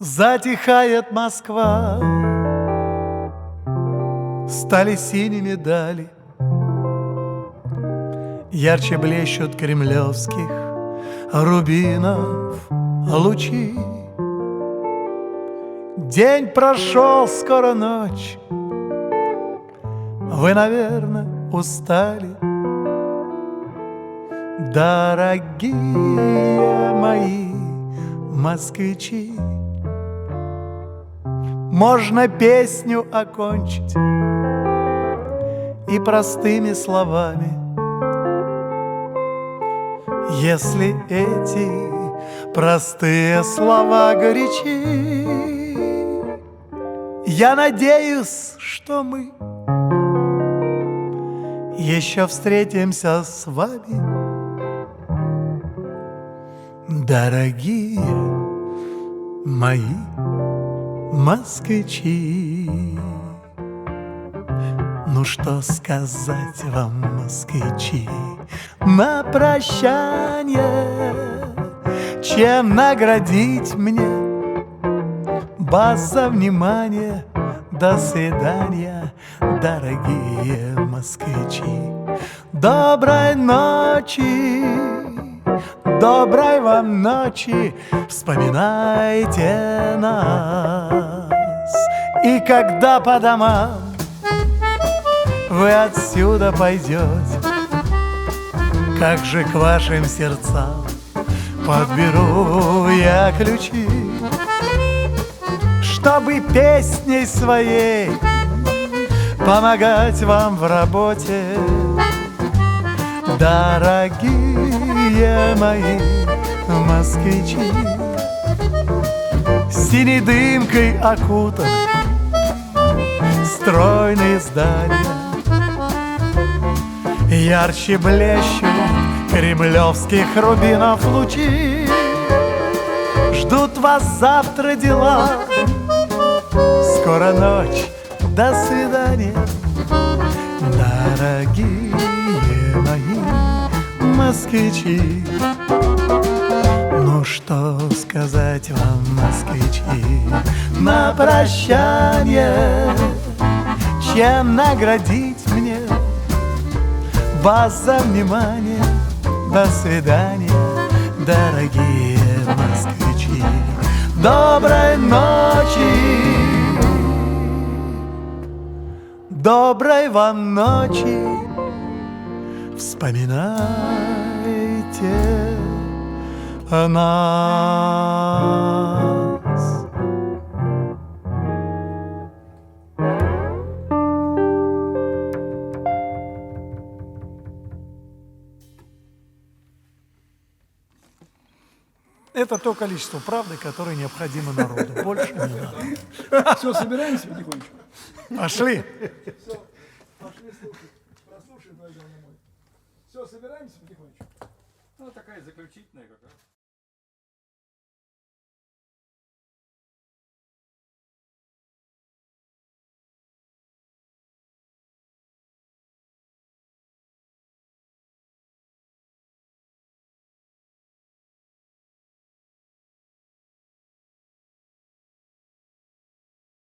Затихает Москва, стали синими дали, ярче блещут кремлевских рубинов лучи. День прошел, скоро ночь, вы, наверное, устали, дорогие мои москвичи. Можно песню окончить и простыми словами, если эти простые слова горячи. Я надеюсь, что мы еще встретимся с вами, дорогие мои москвичи. Ну что сказать вам, москвичи, на прощание, чем наградить мне вас за внимание? До свидания, дорогие москвичи. Доброй ночи, доброй вам ночи, вспоминайте нас. И когда по домам вы отсюда пойдете, как же к вашим сердцам подберу я ключи, чтобы песней своей помогать вам в работе, дорогие мои москвичи. Синей дымкой окутаны стройные здания, ярче блещут кремлевских рубинов лучи. Ждут вас завтра дела, скоро ночь, до свидания, дорогие мои москвичи. Ну что сказать вам, москвичи, на прощание, чем наградить мне вас за внимание? До свидания, дорогие москвичи. Доброй ночи, доброй вам ночи, вспоминайте о нас. Это то количество правды, которое необходимо народу. Больше не надо. Все, собираемся потихонечку? Пошли. Все, пошли слушать. Прослушаем, пойдем домой. Все, собираемся потихонечку? Ну, такая заключительная как раз.